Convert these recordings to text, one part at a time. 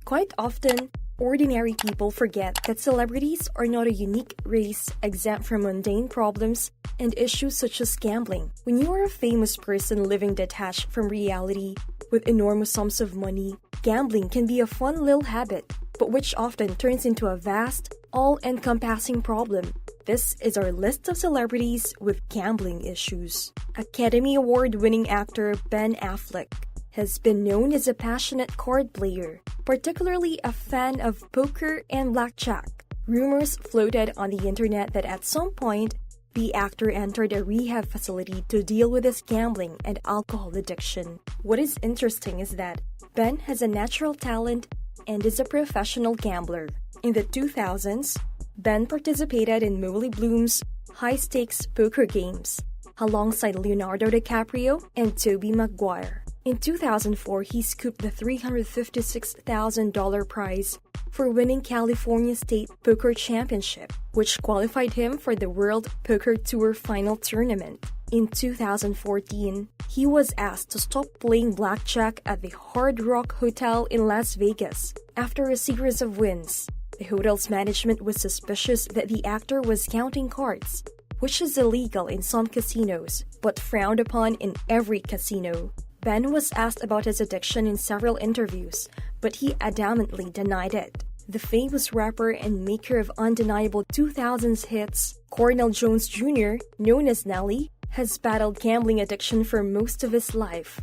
Quite often, ordinary people forget that celebrities are not a unique race exempt from mundane problems and issues such as gambling. When you are a famous person living detached from reality with enormous sums of money, gambling can be a fun little habit, but which often turns into a vast, all-encompassing problem. This is our list of celebrities with gambling issues. Academy Award-winning actor Ben Affleck has been known as a passionate card player, particularly a fan of poker and blackjack. Rumors floated on the internet that at some point, the actor entered a rehab facility to deal with his gambling and alcohol addiction. What is interesting is that Ben has a natural talent and is a professional gambler. In the 2000s, Ben participated in Molly Bloom's high-stakes poker games alongside Leonardo DiCaprio and Tobey Maguire. In 2004, he scooped the $356,000 prize for winning California State Poker Championship, which qualified him for the World Poker Tour Final Tournament. In 2014, he was asked to stop playing blackjack at the Hard Rock Hotel in Las Vegas after a series of wins. The hotel's management was suspicious that the actor was counting cards, which is illegal in some casinos, but frowned upon in every casino. Ben was asked about his addiction in several interviews, but he adamantly denied it. The famous rapper and maker of undeniable 2000s hits, Cornell Jones Jr., known as Nelly, has battled gambling addiction for most of his life.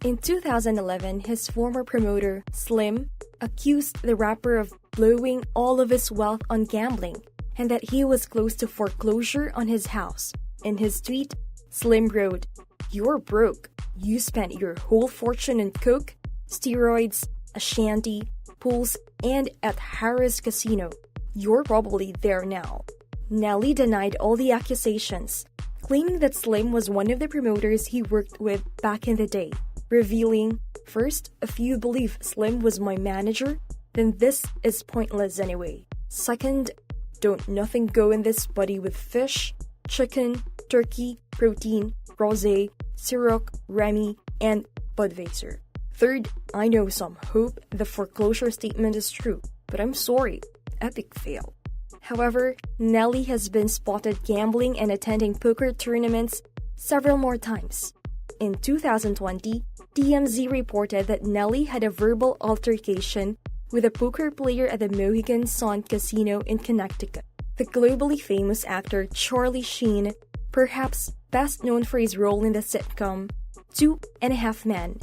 In 2011, his former promoter, Slim, accused the rapper of blowing all of his wealth on gambling and that he was close to foreclosure on his house. In his tweet, Slim wrote, "You're broke. You spent your whole fortune in coke, steroids, a shanty, pools, and at Harrah's Casino. You're probably there now." Nelly denied all the accusations, claiming that Slim was one of the promoters he worked with back in the day, revealing, "First, if you believe Slim was my manager, then this is pointless anyway. Second, don't nothing go in this buddy with fish, chicken, turkey, protein, rosé, Ciroc, Remy, and Budweiser. Third, I know some hope the foreclosure statement is true, but I'm sorry, epic fail." However, Nelly has been spotted gambling and attending poker tournaments several more times. In 2020, TMZ reported that Nelly had a verbal altercation with a poker player at the Mohegan Sun Casino in Connecticut. The globally famous actor Charlie Sheen, perhaps best known for his role in the sitcom 2.5 Men,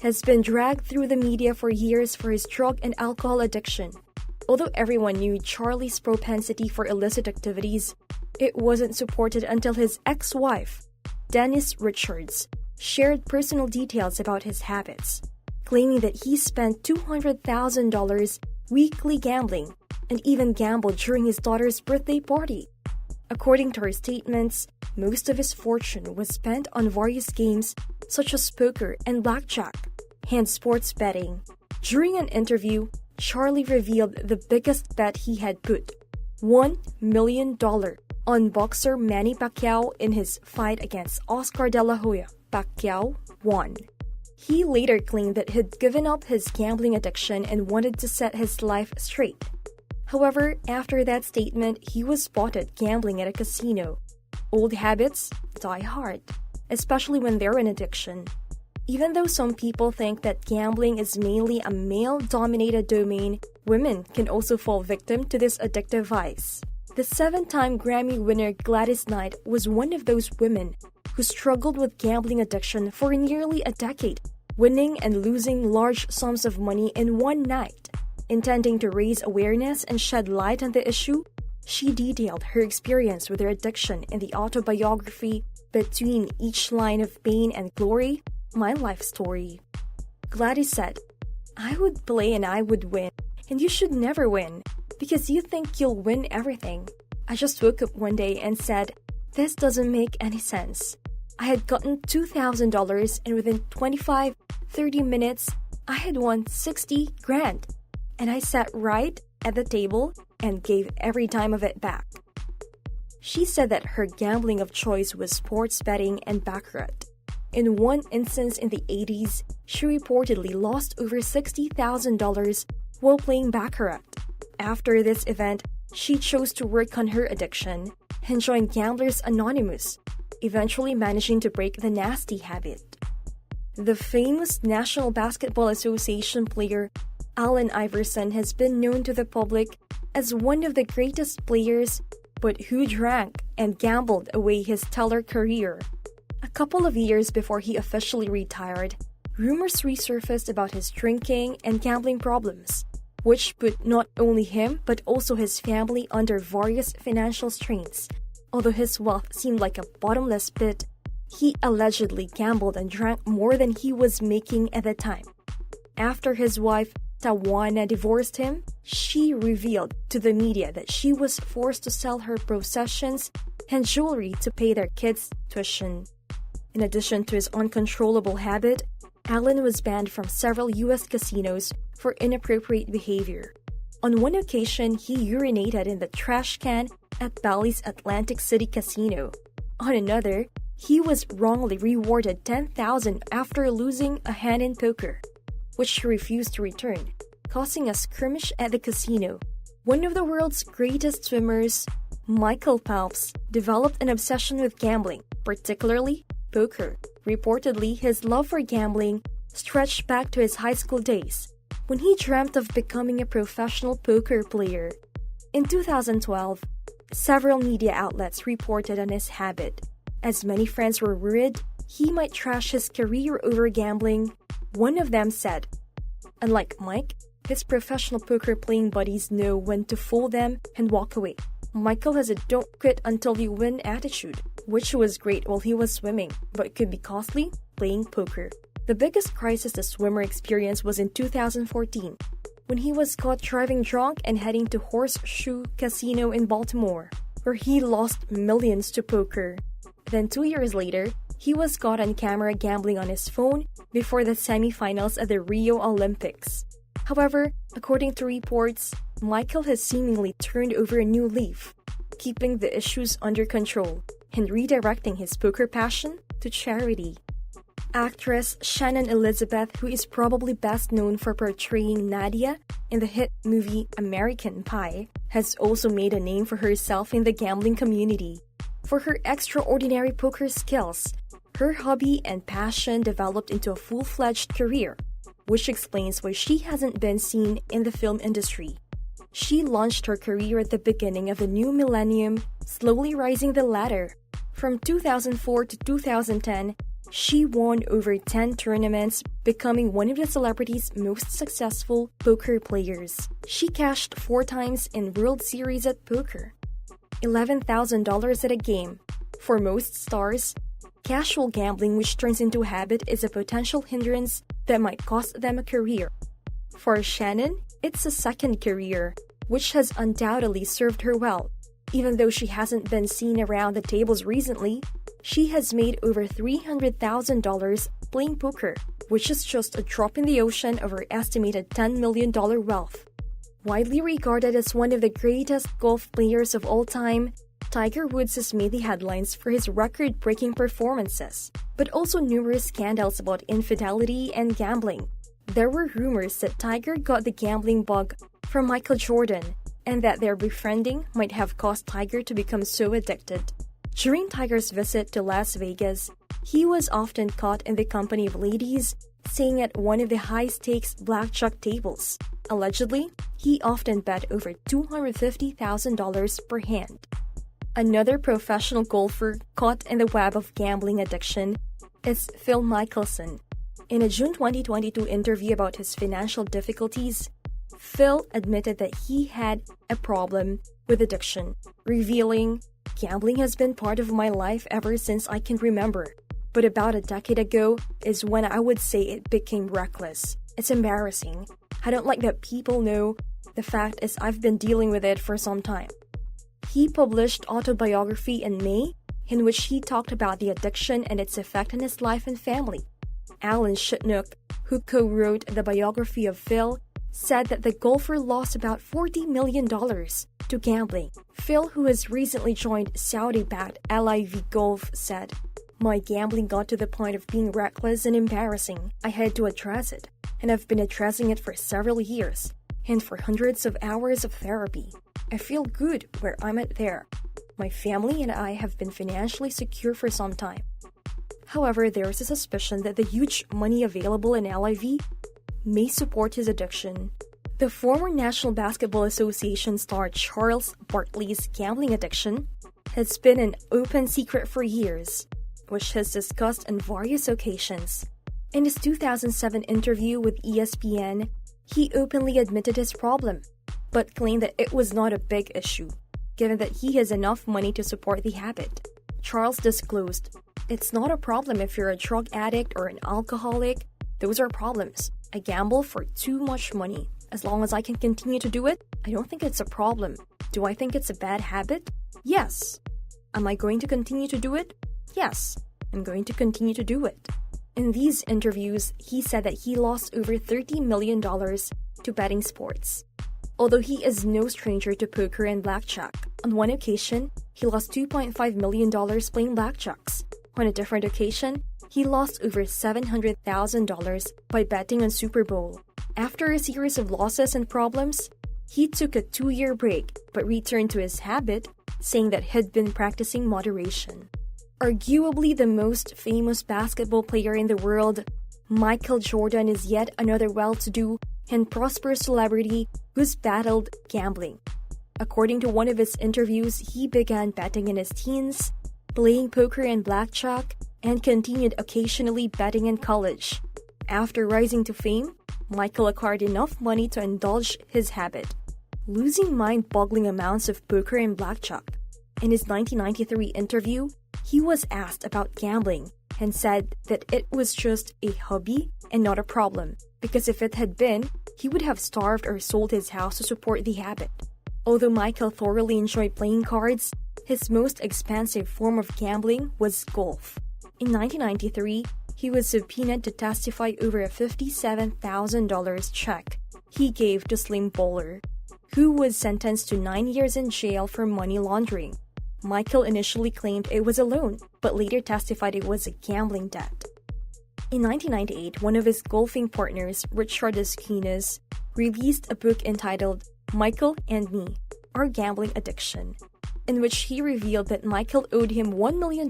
has been dragged through the media for years for his drug and alcohol addiction. Although everyone knew Charlie's propensity for illicit activities, it wasn't supported until his ex-wife, Denise Richards, shared personal details about his habits, claiming that he spent $200,000 weekly gambling and even gambled during his daughter's birthday party. According to her statements, most of his fortune was spent on various games such as poker and blackjack, and sports betting. During an interview, Charlie revealed the biggest bet he had put, $1 million, on boxer Manny Pacquiao in his fight against Oscar De La Hoya. Pacquiao won. He later claimed that he'd given up his gambling addiction and wanted to set his life straight. However, after that statement, he was spotted gambling at a casino. Old habits die hard, especially when they're an addiction. Even though some people think that gambling is mainly a male-dominated domain, women can also fall victim to this addictive vice. The 7-time Grammy winner Gladys Knight was one of those women who struggled with gambling addiction for nearly a decade, winning and losing large sums of money in one night. Intending to raise awareness and shed light on the issue, she detailed her experience with her addiction in the autobiography Between Each Line of Pain and Glory, My Life Story. Gladys said, "I would play and I would win, and you should never win, because you think you'll win everything. I just woke up one day and said, this doesn't make any sense. I had gotten $2,000 and within 25-30 minutes, I had won 60 grand. And I sat right at the table and gave every dime of it back." She said that her gambling of choice was sports betting and baccarat. In one instance in the 80s, she reportedly lost over $60,000 while playing baccarat. After this event, she chose to work on her addiction and joined Gamblers Anonymous, eventually managing to break the nasty habit. The famous National Basketball Association player Allen Iverson has been known to the public as one of the greatest players, but who drank and gambled away his stellar career. A couple of years before he officially retired, rumors resurfaced about his drinking and gambling problems, which put not only him but also his family under various financial strains. Although his wealth seemed like a bottomless pit, he allegedly gambled and drank more than he was making at the time. After his wife, Tawana, divorced him, she revealed to the media that she was forced to sell her possessions and jewelry to pay their kids' tuition. In addition to his uncontrollable habit, Allen was banned from several U.S. casinos for inappropriate behavior. On one occasion, he urinated in the trash can at Bally's Atlantic City Casino. On another, he was wrongly rewarded $10,000 after losing a hand in poker, which he refused to return, causing a skirmish at the casino. One of the world's greatest swimmers, Michael Phelps, developed an obsession with gambling, particularly poker. Reportedly, his love for gambling stretched back to his high school days, when he dreamt of becoming a professional poker player. In 2012, several media outlets reported on his habit. As many friends were worried he might trash his career over gambling, one of them said, "Unlike Mike, his professional poker playing buddies know when to fool them and walk away. Michael has a don't quit until you win attitude," which was great while he was swimming, but could be costly playing poker. The biggest crisis the swimmer experienced was in 2014, when he was caught driving drunk and heading to Horseshoe Casino in Baltimore, where he lost millions to poker. Then 2 years later, he was caught on camera gambling on his phone before the semifinals at the Rio Olympics. However, according to reports, Michael has seemingly turned over a new leaf, keeping the issues under control and redirecting his poker passion to charity. Actress Shannon Elizabeth, who is probably best known for portraying Nadia in the hit movie American Pie, has also made a name for herself in the gambling community. For her extraordinary poker skills, her hobby and passion developed into a full-fledged career, which explains why she hasn't been seen in the film industry. She launched her career at the beginning of the new millennium, slowly rising the ladder. From 2004 to 2010, she won over 10 tournaments, becoming one of the celebrity's most successful poker players. She cashed 4 times in World Series at poker, $11,000 at a game. For most stars, casual gambling which turns into a habit is a potential hindrance that might cost them a career. For Shannon, it's a second career, which has undoubtedly served her well. Even though she hasn't been seen around the tables recently, she has made over $300,000 playing poker, which is just a drop in the ocean of her estimated $10 million wealth. Widely regarded as one of the greatest golf players of all time, Tiger Woods has made the headlines for his record-breaking performances, but also numerous scandals about infidelity and gambling. There were rumors that Tiger got the gambling bug from Michael Jordan, and that their befriending might have caused Tiger to become so addicted. During Tiger's visit to Las Vegas, he was often caught in the company of ladies staying at one of the high-stakes blackjack tables. Allegedly, he often bet over $250,000 per hand. Another professional golfer caught in the web of gambling addiction is Phil Mickelson. In a June 2022 interview about his financial difficulties, Phil admitted that he had a problem with addiction, revealing, "Gambling has been part of my life ever since I can remember, but about a decade ago is when I would say it became reckless. It's embarrassing. I don't like that people know. The fact is I've been dealing with it for some time." He published autobiography in May, in which he talked about the addiction and its effect on his life and family. Alan Shitnook, who co-wrote the biography of Phil, said that the golfer lost about $40 million to gambling. Phil, who has recently joined Saudi-backed LIV Golf, said, "My gambling got to the point of being reckless and embarrassing. I had to address it, and I've been addressing it for several years. and for hundreds of hours of therapy. I feel good where I'm at there. My family and I have been financially secure for some time. However, there is a suspicion that the huge money available in LIV may support his addiction. The former National Basketball Association star Charles Barkley's gambling addiction has been an open secret for years, which he has discussed on various occasions. In his 2007 interview with ESPN, he openly admitted his problem, but claimed that it was not a big issue, given that he has enough money to support the habit. Charles disclosed, "It's not a problem if you're a drug addict or an alcoholic. Those are problems. I gamble for too much money. As long as I can continue to do it, I don't think it's a problem. Do I think it's a bad habit? Yes. Am I going to continue to do it? Yes, I'm going to continue to do it." In these interviews, he said that he lost over $30 million to betting sports. Although he is no stranger to poker and blackjack, on one occasion, he lost $2.5 million playing blackjacks. On a different occasion, he lost over $700,000 by betting on Super Bowl. After a series of losses and problems, he took a 2-year break but returned to his habit, saying that he'd been practicing moderation. Arguably the most famous basketball player in the world, Michael Jordan is yet another well-to-do and prosperous celebrity who's battled gambling. According to one of his interviews, he began betting in his teens, playing poker and blackjack, and continued occasionally betting in college. After rising to fame, Michael acquired enough money to indulge his habit, losing mind-boggling amounts of poker and blackjack. In his 1993 interview, he was asked about gambling and said that it was just a hobby and not a problem, because if it had been, he would have starved or sold his house to support the habit. Although Michael thoroughly enjoyed playing cards, his most expensive form of gambling was golf. In 1993, he was subpoenaed to testify over a $57,000 check he gave to Slim Bowler, who was sentenced to 9 years in jail for money laundering. Michael initially claimed it was a loan, but later testified it was a gambling debt. In 1998, one of his golfing partners, Richard Esquinas, released a book entitled Michael and Me, Our Gambling Addiction, in which he revealed that Michael owed him $1 million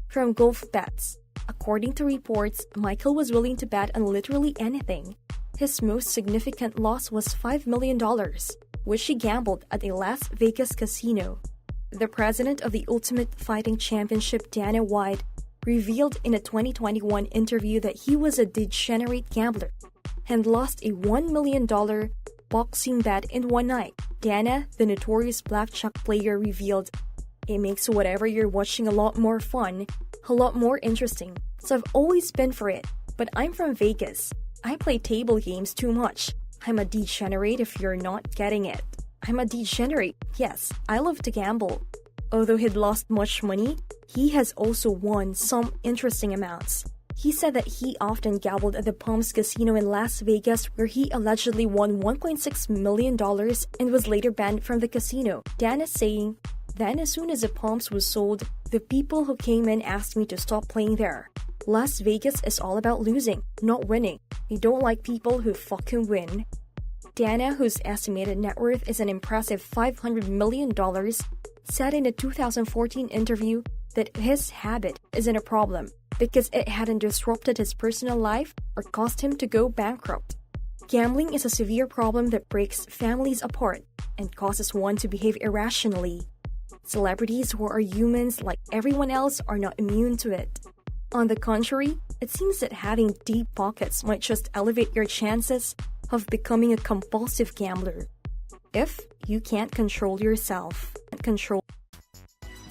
from golf bets. According to reports, Michael was willing to bet on literally anything. His most significant loss was $5 million, which he gambled at a Las Vegas casino. The president of the Ultimate Fighting Championship, Dana White, revealed in a 2021 interview that he was a degenerate gambler and lost a $1 million boxing bet in one night. Dana, the notorious blackjack player, revealed, "It makes whatever you're watching a lot more fun, a lot more interesting. So I've always been for it, but I'm from Vegas. I play table games too much. I'm a degenerate if you're not getting it. I'm a degenerate. Yes, I love to gamble." Although he'd lost much money, he has also won some interesting amounts. He said that he often gambled at the Palms Casino in Las Vegas, where he allegedly won $1.6 million and was later banned from the casino. Dan is saying, "Then as soon as the Palms was sold, the people who came in asked me to stop playing there. Las Vegas is all about losing, not winning. We don't like people who fucking win." Dana, whose estimated net worth is an impressive $500 million, said in a 2014 interview that his habit isn't a problem because it hadn't disrupted his personal life or caused him to go bankrupt. Gambling is a severe problem that breaks families apart and causes one to behave irrationally. Celebrities who are humans like everyone else are not immune to it. On the contrary, it seems that having deep pockets might just elevate your chances of becoming a compulsive gambler if you can't control yourself.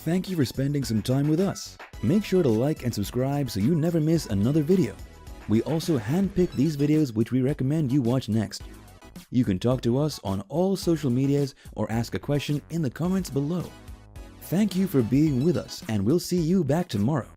Thank you for spending some time with us. Make sure to like and subscribe so you never miss another video. We also handpick these videos which we recommend you watch next. You can talk to us on all social medias or ask a question in the comments below. Thank you for being with us, and we'll see you back tomorrow.